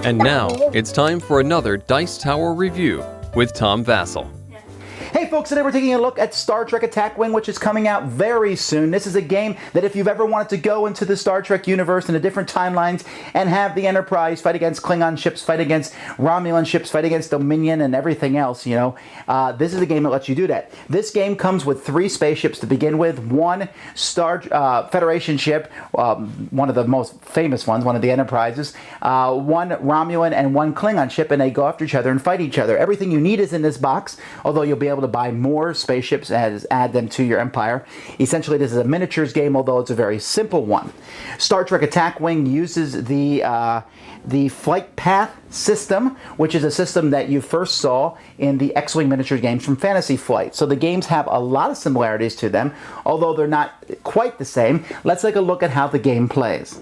And now, it's time for another Dice Tower review with Tom Vasel. Hey folks, today we're taking a look at Star Trek Attack Wing, which is coming out very soon. This is a game that if you've ever wanted to go into the Star Trek universe in the different timelines and have the Enterprise fight against Klingon ships, fight against Romulan ships, fight against Dominion and everything else, this is a game that lets you do that. This game comes with 3 spaceships to begin with, 1 Star Federation ship, one of the most famous ones, one of the Enterprises, 1 Romulan and 1 Klingon ship, and they go after each other and fight each other. Everything you need is in this box, although you'll be able to buy more spaceships and add them to your empire. Essentially, this is a miniatures game, although it's a very simple one. Star Trek Attack Wing uses the flight path system, which is a system that you first saw in the X-Wing miniatures games from Fantasy Flight. So the games have a lot of similarities to them, although they're not quite the same. Let's take a look at how the game plays.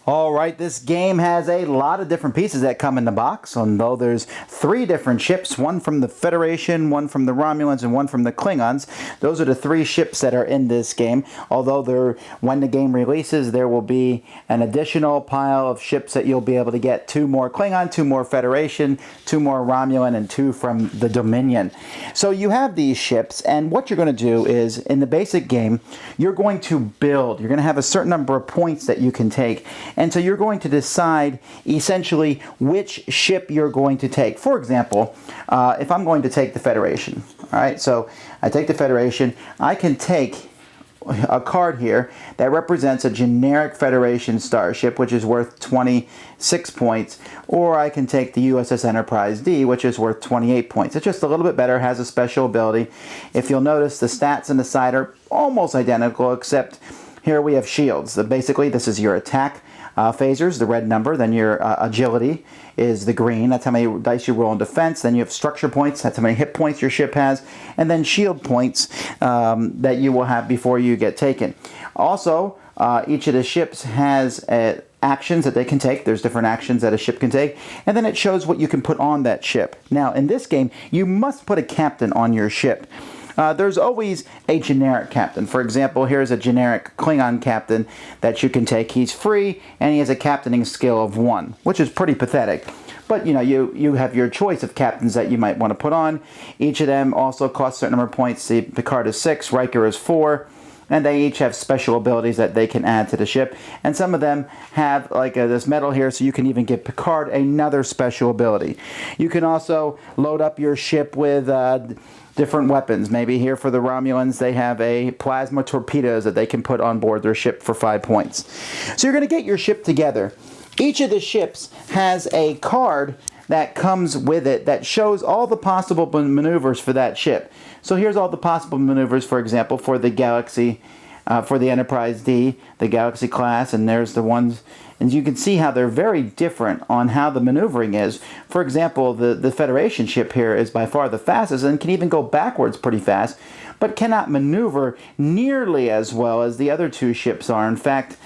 Alright, this game has a lot of different pieces that come in the box, although there's 3 different ships, one from the Federation, one from the Romulans, and one from the Klingons. Those are the 3 ships that are in this game, although when the game releases, there will be an additional pile of ships that you'll be able to get. 2 more Klingon, 2 more Federation, 2 more Romulan, and 2 from the Dominion. So you have these ships, and what you're going to do is, in the basic game, you're going to build. You're going to have a certain number of points that you can take, and so you're going to decide essentially which ship you're going to take. For example, if I'm going to take the Federation, all right, so I take the Federation, I can take a card here that represents a generic Federation starship, which is worth 26 points, or I can take the USS Enterprise D, which is worth 28 points. It's just a little bit better, has a special ability. If you'll notice, the stats on the side are almost identical, except here we have shields. So basically, this is your attack phasers, the red number, then your agility is the green, that's how many dice you roll in defense, then you have structure points, that's how many hit points your ship has, and then shield points that you will have before you get taken. Also, each of the ships has actions that they can take. There's different actions that a ship can take, and then it shows what you can put on that ship. Now, in this game, you must put a captain on your ship. There's always a generic captain. For example, here's a generic Klingon captain that you can take. He's free, and he has a captaining skill of 1, which is pretty pathetic. But, you have your choice of captains that you might want to put on. Each of them also costs a certain number of points. See, Picard is 6, Riker is 4, and they each have special abilities that they can add to the ship. And some of them have like this medal here, so you can even give Picard another special ability. You can also load up your ship with different weapons. Maybe here for the Romulans, they have a plasma torpedoes that they can put on board their ship for 5 points. So you're going to get your ship together. Each of the ships has a card that comes with it that shows all the possible maneuvers for that ship. So here's all the possible maneuvers, for example, for the Galaxy, for the Enterprise D, the Galaxy class, and there's the ones, and you can see how they're very different on how the maneuvering is. For example, the Federation ship here is by far the fastest and can even go backwards pretty fast, but cannot maneuver nearly as well as the other 2 ships are. In fact,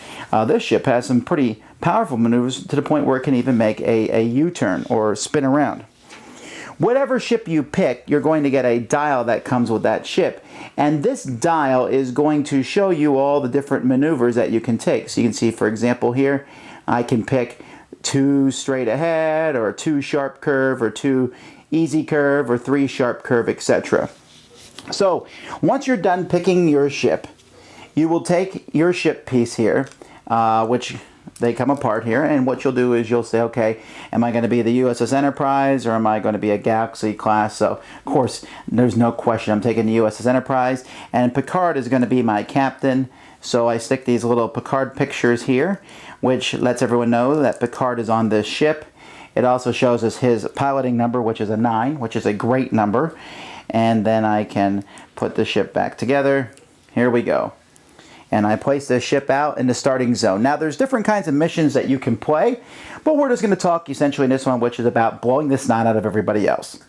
this ship has some pretty powerful maneuvers to the point where it can even make a U-turn or spin around. Whatever ship you pick, you're going to get a dial that comes with that ship. And this dial is going to show you all the different maneuvers that you can take. So you can see, for example, here, I can pick 2 straight ahead, or 2 sharp curve, or 2 easy curve, or 3 sharp curve, etc. So once you're done picking your ship, you will take your ship piece here, which they come apart here, and what you'll do is you'll say, okay, am I going to be the USS Enterprise, or am I going to be a Galaxy class? So, of course, there's no question I'm taking the USS Enterprise, and Picard is going to be my captain. So I stick these little Picard pictures here, which lets everyone know that Picard is on this ship. It also shows us his piloting number, which is a 9, which is a great number. And then I can put the ship back together. Here we go. and I place this ship out in the starting zone. Now there's different kinds of missions that you can play, but we're just going to talk essentially in this one, which is about blowing the snot out of everybody else.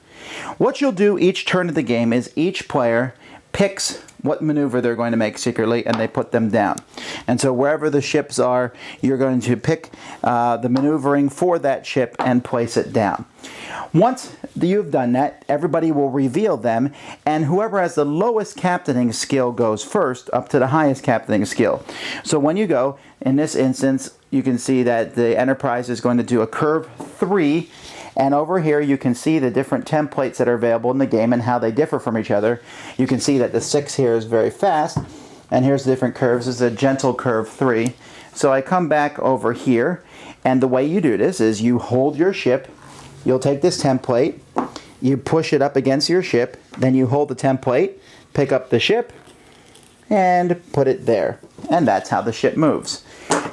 What you'll do each turn of the game is each player picks what maneuver they're going to make secretly, and they put them down. And so wherever the ships are, you're going to pick the maneuvering for that ship and place it down. Once you've done that, everybody will reveal them, and whoever has the lowest captaining skill goes first up to the highest captaining skill. So when you go, in this instance, you can see that the Enterprise is going to do a curve 3, and over here you can see the different templates that are available in the game and how they differ from each other. You can see that the 6 here is very fast, and here's the different curves. This is a gentle curve 3. So I come back over here, and the way you do this is you hold your ship. You'll take this template, you push it up against your ship, then you hold the template, pick up the ship, and put it there. And that's how the ship moves.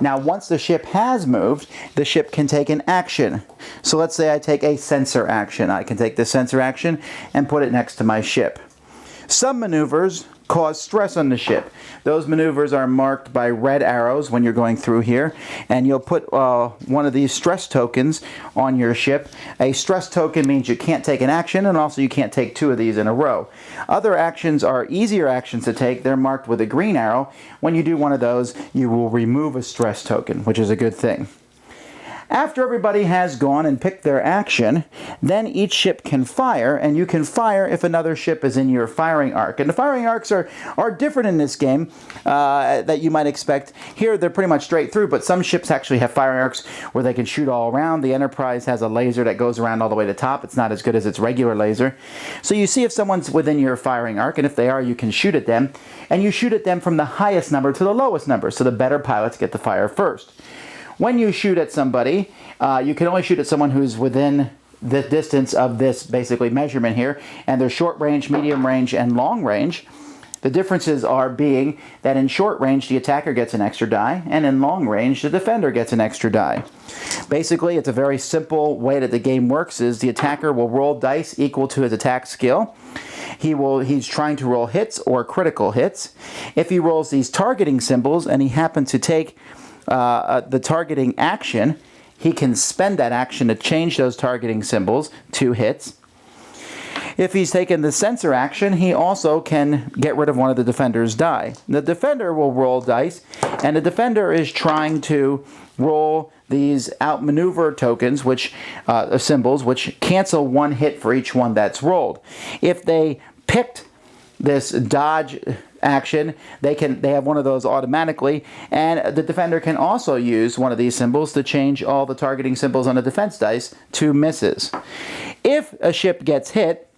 Now, once the ship has moved, the ship can take an action. So let's say I take a sensor action. I can take the sensor action and put it next to my ship. Some maneuvers cause stress on the ship. Those maneuvers are marked by red arrows when you're going through here, and you'll put one of these stress tokens on your ship. A stress token means you can't take an action, and also you can't take 2 of these in a row. Other actions are easier actions to take. They're marked with a green arrow. When you do one of those, you will remove a stress token, which is a good thing. After everybody has gone and picked their action, then each ship can fire, and you can fire if another ship is in your firing arc. And the firing arcs are different in this game that you might expect. Here they're pretty much straight through, but some ships actually have firing arcs where they can shoot all around. The Enterprise has a laser that goes around all the way to the top. It's not as good as its regular laser. So you see if someone's within your firing arc, and if they are, you can shoot at them. And you shoot at them from the highest number to the lowest number, so the better pilots get to fire first. When you shoot at somebody, you can only shoot at someone who's within the distance of this basically measurement here, and there's short range, medium range, and long range. The differences are being that in short range the attacker gets an extra die, and in long range the defender gets an extra die. Basically, it's a very simple way that the game works is the attacker will roll dice equal to his attack skill. He's trying to roll hits or critical hits. If he rolls these targeting symbols and he happens to take the targeting action, he can spend that action to change those targeting symbols to hits. If he's taken the sensor action, he also can get rid of one of the defender's die. The defender will roll dice, and the defender is trying to roll these outmaneuver tokens, which symbols, which cancel 1 hit for each one that's rolled. If they picked this dodge action, they have one of those automatically, and the defender can also use one of these symbols to change all the targeting symbols on the defense dice to misses. If a ship gets hit,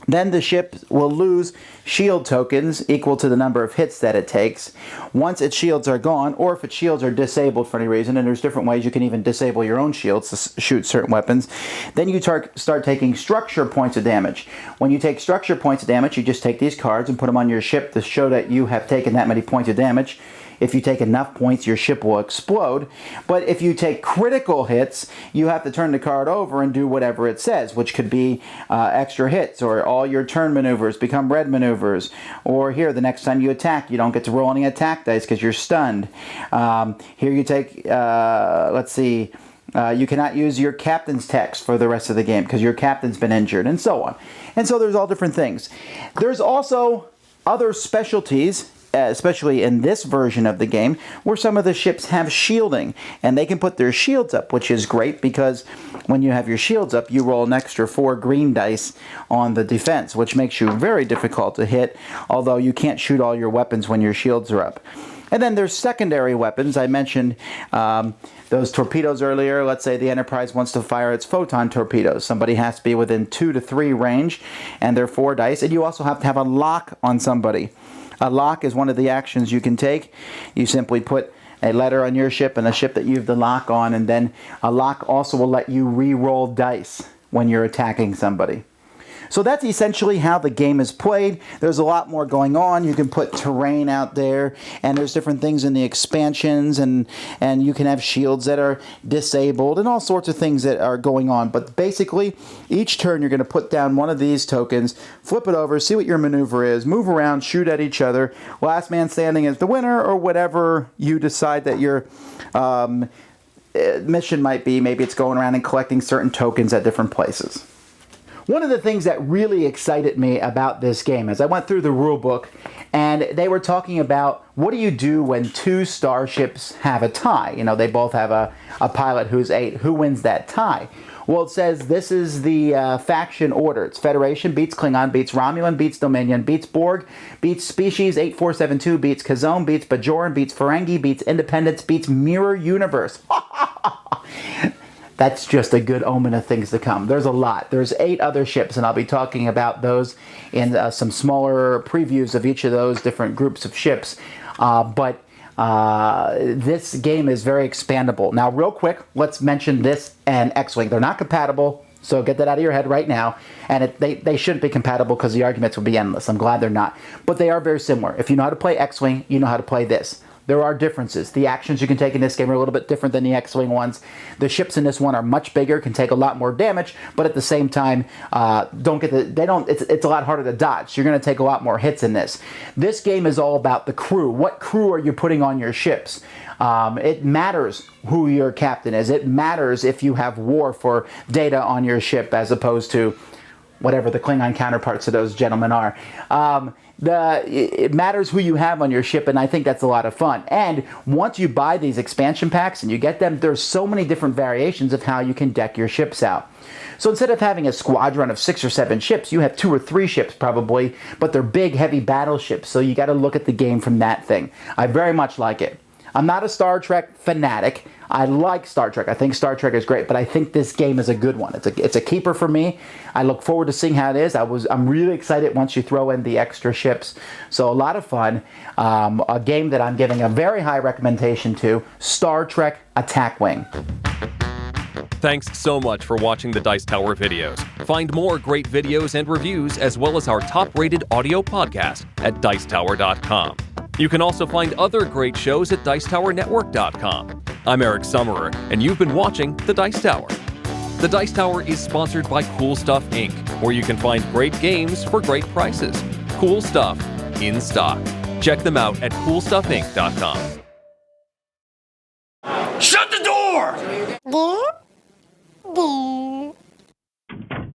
then the ship will lose shield tokens equal to the number of hits that it takes. Once its shields are gone, or if its shields are disabled for any reason, and there's different ways you can even disable your own shields to shoot certain weapons, then you start taking structure points of damage. When you take structure points of damage, you just take these cards and put them on your ship to show that you have taken that many points of damage. If you take enough points, your ship will explode. But if you take critical hits, you have to turn the card over and do whatever it says, which could be extra hits, or all your turn maneuvers become red maneuvers. Or here, the next time you attack, you don't get to roll any attack dice because you're stunned. Here you take, let's see, you cannot use your captain's text for the rest of the game because your captain's been injured, and so on. And so there's all different things. There's also other specialties, especially in this version of the game, where some of the ships have shielding, and they can put their shields up, which is great because when you have your shields up, you roll an extra 4 green dice on the defense, which makes you very difficult to hit, although you can't shoot all your weapons when your shields are up. And then there's secondary weapons. I mentioned those torpedoes earlier. Let's say the Enterprise wants to fire its photon torpedoes. Somebody has to be within 2 to 3 range, and they're 4 dice, and you also have to have a lock on somebody. A lock is one of the actions you can take. You simply put a letter on your ship and a ship that you have the lock on, and then a lock also will let you re-roll dice when you're attacking somebody. So that's essentially how the game is played. There's a lot more going on. You can put terrain out there, and there's different things in the expansions, and you can have shields that are disabled and all sorts of things that are going on. But basically, each turn you're going to put down one of these tokens, flip it over, see what your maneuver is, move around, shoot at each other. Last man standing is the winner, or whatever you decide that your mission might be. Maybe it's going around and collecting certain tokens at different places. One of the things that really excited me about this game is I went through the rule book, and they were talking about what do you do when two starships have a tie? You know, they both have a pilot who's 8. Who wins that tie? Well, it says this is the faction order. It's Federation beats Klingon, beats Romulan, beats Dominion, beats Borg, beats Species 8472, beats Kazone, beats Bajoran, beats Ferengi, beats Independence, beats Mirror Universe. That's just a good omen of things to come. There's a lot. There's 8 other ships, and I'll be talking about those in some smaller previews of each of those different groups of ships. But this game is very expandable. Now, real quick, let's mention this and X-Wing. They're not compatible, so get that out of your head right now. And they shouldn't be compatible because the arguments will be endless. I'm glad they're not. But they are very similar. If you know how to play X-Wing, you know how to play this. There are differences. The actions you can take in this game are a little bit different than the X-Wing ones. The ships in this one are much bigger, can take a lot more damage, but at the same time, it's a lot harder to dodge. You're going to take a lot more hits in this. This game is all about the crew. What crew are you putting on your ships? It matters who your captain is. It matters if you have Worf or Data on your ship as opposed to whatever the Klingon counterparts of those gentlemen are. It matters who you have on your ship, and I think that's a lot of fun. And once you buy these expansion packs and you get them, there's so many different variations of how you can deck your ships out. So instead of having a squadron of 6 or 7 ships, you have 2 or 3 ships probably, but they're big, heavy battleships, so you got to look at the game from that thing. I very much like it. I'm not a Star Trek fanatic. I like Star Trek. I think Star Trek is great, but I think this game is a good one. It's a keeper for me. I look forward to seeing how it is. I'm really excited once you throw in the extra ships. So a lot of fun. A game that I'm giving a very high recommendation to, Star Trek Attack Wing. Thanks so much for watching the Dice Tower videos. Find more great videos and reviews, as well as our top-rated audio podcast at Dicetower.com. You can also find other great shows at Dicetowernetwork.com. I'm Eric Summerer, and you've been watching The Dice Tower. The Dice Tower is sponsored by Cool Stuff Inc., where you can find great games for great prices. Cool stuff in stock. Check them out at CoolStuffInc.com. Shut the door! There.